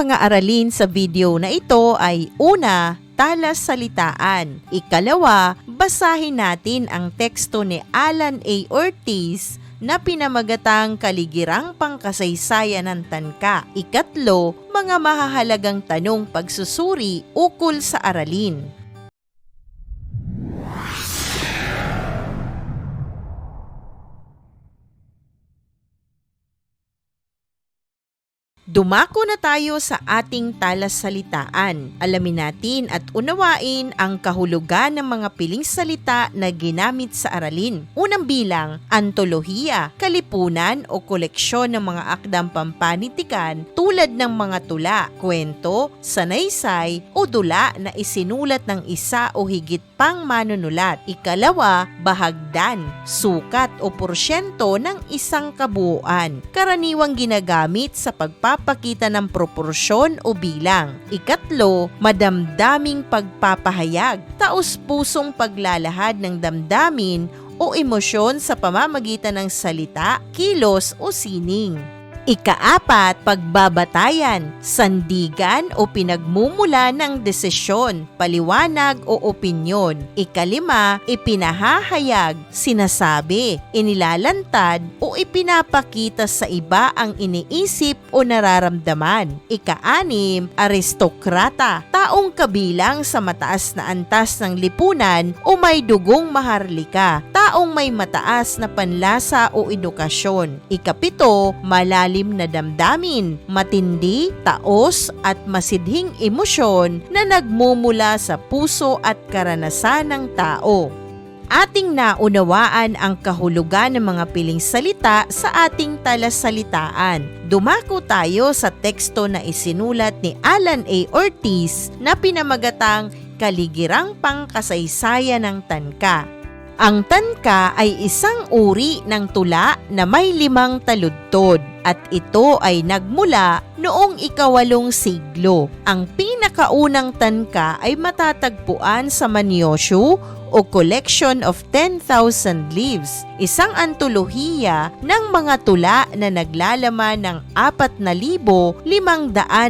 mga aralin sa video na ito ay una, talasalitaan. Ikalawa, basahin natin ang teksto ni Alan A. Ortiz na pinamagatang Kaligirang Pangkasaysayan ng Tanka. Ikatlo, mga mahahalagang tanong pagsusuri ukol sa aralin. Dumako na tayo sa ating talasalitaan. Alamin natin at unawain ang kahulugan ng mga piling salita na ginamit sa aralin. Unang bilang, antolohiya, kalipunan o koleksyon ng mga akdang pampanitikan tulad ng mga tula, kwento, sanaysay o dula na isinulat ng isa o higit pang manunulat. Ikalawa, bahagdan, sukat o porsyento ng isang kabuuan. Karaniwang ginagamit sa pagpapakita ng proporsyon o bilang. Ikatlo, madamdaming pagpapahayag, taos-pusong paglalahad ng damdamin o emosyon sa pamamagitan ng salita, kilos o sining. Ikaapat, pagbabatayan, sandigan o pinagmumula ng desisyon, paliwanag o opinyon. Ikalima, ipinahahayag, sinasabi, inilalantad o ipinapakita sa iba ang iniisip o nararamdaman. Ikaanim, aristokrata, taong kabilang sa mataas na antas ng lipunan o may dugong maharlika, taong may mataas na panlasa o edukasyon. Ikapito, malalim na damdamin, matindi, taos at masidhing emosyon na nagmumula sa puso at karanasan ng tao. Ating naunawaan ang kahulugan ng mga piling salita sa ating talasalitaan. Dumako tayo sa teksto na isinulat ni Alan A. Ortiz na pinamagatang Kaligirang Pangkasaysayan ng Tanka. Ang tanka ay isang uri ng tula na may 5 taludtod at ito ay nagmula noong ika-8 siglo. Ang pinakaunang tanka ay matatagpuan sa Manyoshu o Collection of 10,000 Leaves, isang antolohiya ng mga tula na naglalaman ng 4,500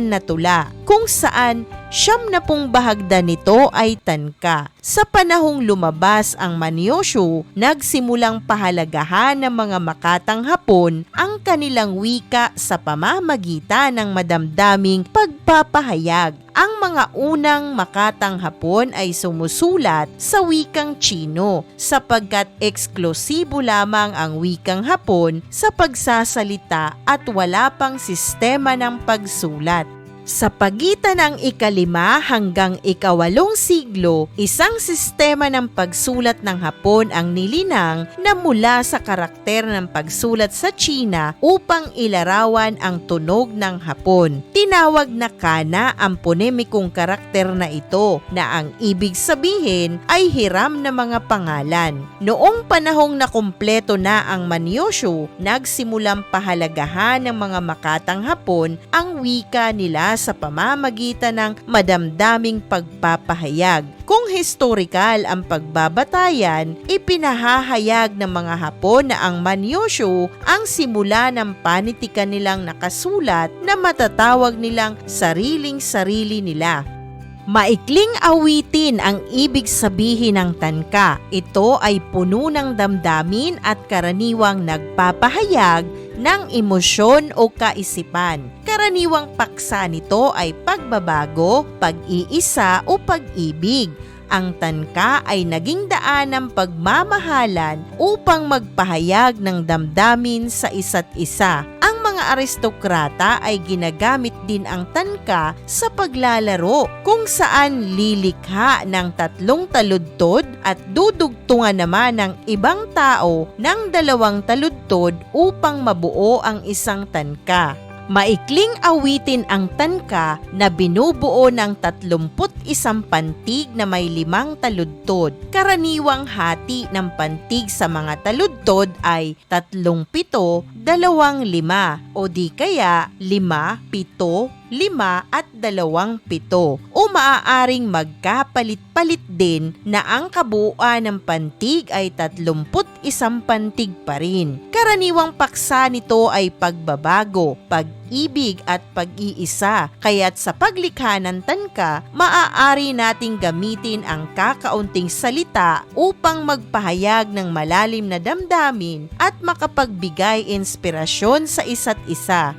na tula, kung saan 70 bahagdan nito ay tanka. Sa panahong lumabas ang Manyoshu, nagsimulang pahalagahan ng mga makatang Hapon ang kanilang wika sa pamamagitan ng madamdaming pagpapahayag. Ang mga unang makatang Hapon ay sumusulat sa wikang Tsino sapagkat eksklusibo lamang ang wikang Hapon sa pagsasalita at wala pang sistema ng pagsulat. Sa pagitan ng ika-5 hanggang ika-8 siglo, isang sistema ng pagsulat ng Hapon ang nilinang na mula sa karakter ng pagsulat sa Tsina upang ilarawan ang tunog ng Hapon. Tinawag na kana ang ponemikong karakter na ito na ang ibig sabihin ay hiram na mga pangalan. Noong panahong nakumpleto na ang Manyoshu, nagsimulang pahalagahan ng mga makatang Hapon ang wika nila sa pamamagitan ng madamdaming pagpapahayag. Kung historikal ang pagbabatayan, ipinahahayag ng mga Hapon na ang Manyoshu ang simula ng panitikan nilang nakasulat na matatawag nilang sariling-sarili nila. Maikling awitin ang ibig sabihin ng tanka. Ito ay puno ng damdamin at karaniwang nagpapahayag ng emosyon o kaisipan. Karaniwang paksa nito ay pagbabago, pag-iisa o pag-ibig. Ang tanka ay naging daan ng pagmamahalan upang magpahayag ng damdamin sa isa't isa. Ang mga aristokrata ay ginagamit din ang tanka sa paglalaro kung saan lilikha ng 3 taludtod at dudugtungan naman ng ibang tao ng 2 taludtod upang mabuo ang isang tanka. Maikling awitin ang tanka na binubuo ng 31 pantig na may 5 taludtod. Karaniwang hati ng pantig sa mga taludtod ay 3-7-2-5 o di kaya 5-7 5 at 27 o maaaring magkapalit-palit din na ang kabuuan ng pantig ay 31 pantig pa rin. Karaniwang paksa nito ay pagbabago, pag-ibig at pag-iisa, kaya't sa paglikha ng tanka, maaari nating gamitin ang kakaunting salita upang magpahayag ng malalim na damdamin at makapagbigay inspirasyon sa isa't isa.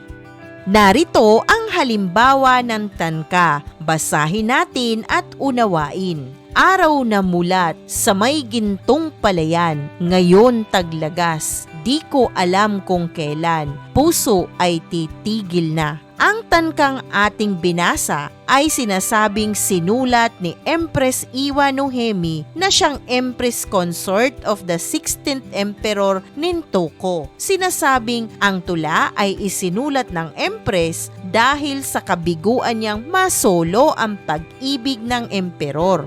Narito ang halimbawa ng tanka. Basahin natin at unawain. Araw na mulat sa may gintong palayan, ngayon taglagas, di ko alam kung kailan, puso ay titigil na. Ang tankang ating binasa ay sinasabing sinulat ni Empress Iwa no Hemi na siyang Empress Consort of the 16th Emperor Nintoko. Sinasabing ang tula ay isinulat ng Empress dahil sa kabiguan niyang masolo ang pag-ibig ng Emperor.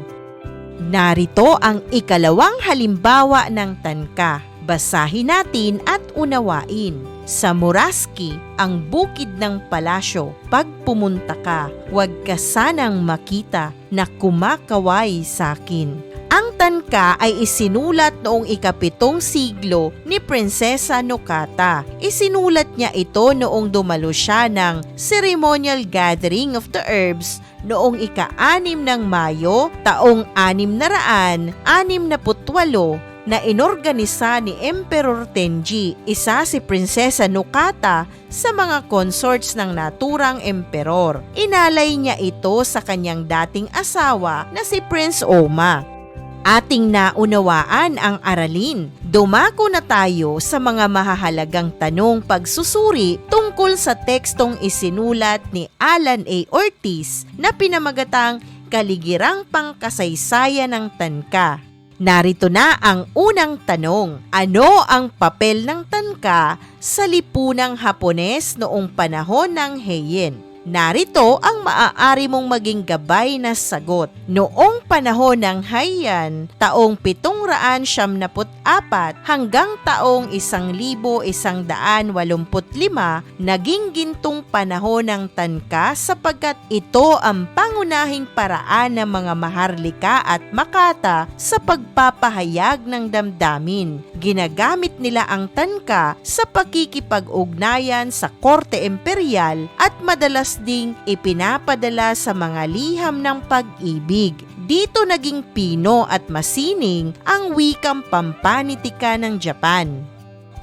Narito ang ikalawang halimbawa ng tanka. Basahin natin at unawain. Sa Muraski, ang bukid ng palasyo, pag pumunta ka, huwag ka sanang makita na kumakaway sakin. Ang tanka ay isinulat noong ika-7 siglo ni Prinsesa Nokata. Isinulat niya ito noong dumalo siya ng ceremonial gathering of the herbs noong ika-6 ng Mayo, taong 668 na inorganisa ni Emperor Tenji, isa si Prinsesa Nokata sa mga consorts ng naturang emperor. Inalay niya ito sa kanyang dating asawa na si Prince Oma. Ating naunawaan ang aralin. Dumako na tayo sa mga mahahalagang tanong pagsusuri tungkol sa tekstong isinulat ni Alan A. Ortiz na pinamagatang Kaligirang Pangkasaysayan ng Tanka. Narito na ang unang tanong. Ano ang papel ng tanka sa lipunang Hapones noong panahon ng Heian? Narito ang maaari mong maging gabay na sagot. Noong panahon ng Heian, taong 774 hanggang taong 1185, naging gintong panahon ng tanka sapagkat ito ang pangunahing paraan ng mga maharlika at makata sa pagpapahayag ng damdamin. Ginagamit nila ang tanka sa pakikipag-ugnayan sa korte imperial at madalas ding ipinapadala sa mga liham ng pag-ibig. Dito naging pino at masining ang wikang pampanitika ng Japan.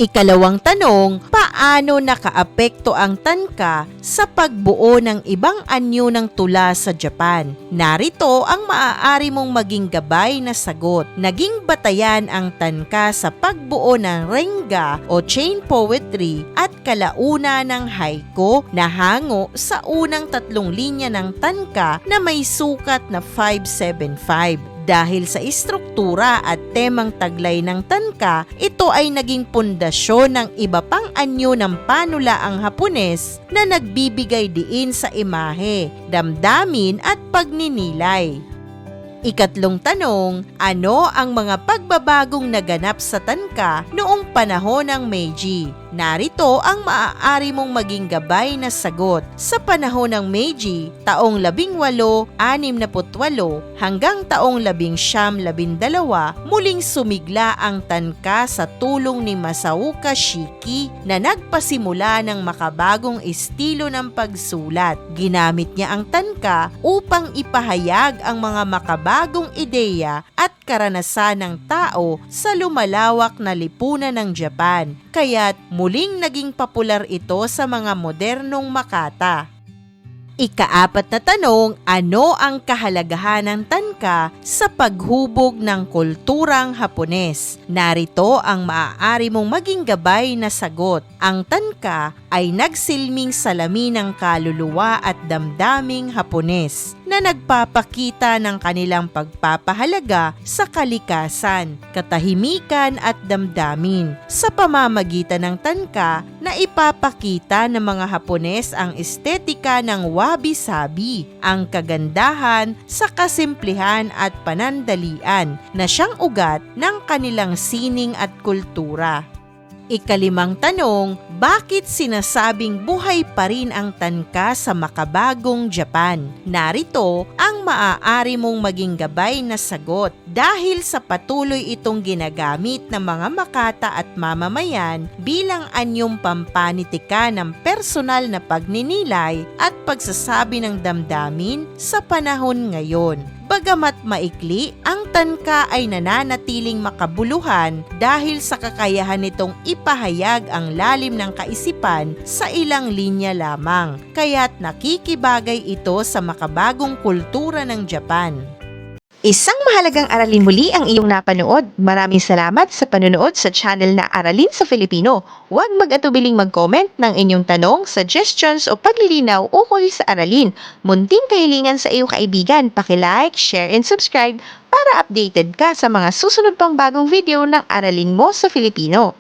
Ikalawang tanong, paano nakaapekto ang tanka sa pagbuo ng ibang anyo ng tula sa Japan? Narito ang maaari mong maging gabay na sagot. Naging batayan ang tanka sa pagbuo ng renga o chain poetry at kalauna ng haiku na hango sa unang 3 linya ng tanka na may sukat na 575. Dahil sa istruktura at temang taglay ng tanka, ito ay naging pundasyon ng iba pang anyo ng panulaang Hapones na nagbibigay diin sa imahe, damdamin at pagninilay. Ikatlong tanong, ano ang mga pagbabagong naganap sa tanka noong panahon ng Meiji? Narito ang maaari mong maging gabay na sagot. Sa panahon ng Meiji, taong 1868 hanggang taong 1912, muling sumigla ang tanka sa tulong ni Masaoka Shiki na nagpasimula ng makabagong estilo ng pagsulat. Ginamit niya ang tanka upang ipahayag ang mga makabagong ideya at karanasan ng tao sa lumalawak na lipunan ng Japan, kaya't muling naging popular ito sa mga modernong makata. Ika-4 na tanong, ano ang kahalagahan ng tanka sa paghubog ng kulturang Hapones? Narito ang maaari mong maging gabay na sagot. Ang tanka ay nagsilming salamin ng kaluluwa at damdaming Hapones na nagpapakita ng kanilang pagpapahalaga sa kalikasan, katahimikan at damdamin. Sa pamamagitan ng tanka na ipapakita ng mga Hapones ang estetika ng wabi-sabi, ang kagandahan sa kasimplihan at panandalian na siyang ugat ng kanilang sining at kultura. Ikalimang tanong, bakit sinasabing buhay pa rin ang tanka sa makabagong Japan? Narito ang maaari mong maging gabay na sagot. Dahil sa patuloy itong ginagamit ng mga makata at mamamayan bilang anyong pampanitika ng personal na pagninilay at pagsasabi ng damdamin sa panahon ngayon. Bagamat maikli, ang tanka ay nananatiling makabuluhan dahil sa kakayahan nitong ipahayag ang lalim ng kaisipan sa ilang linya lamang, kaya't nakikibagay ito sa makabagong kultura ng Japan. Isang mahalagang aralin muli ang iyong napanood. Maraming salamat sa panonood sa channel na Aralin sa Filipino. Huwag mag-atubiling mag-comment ng inyong tanong, suggestions o paglilinaw ukol sa aralin. Munting kahilingan sa iyong kaibigan, paki-like, share and subscribe para updated ka sa mga susunod pang bagong video ng Aralin mo sa Filipino.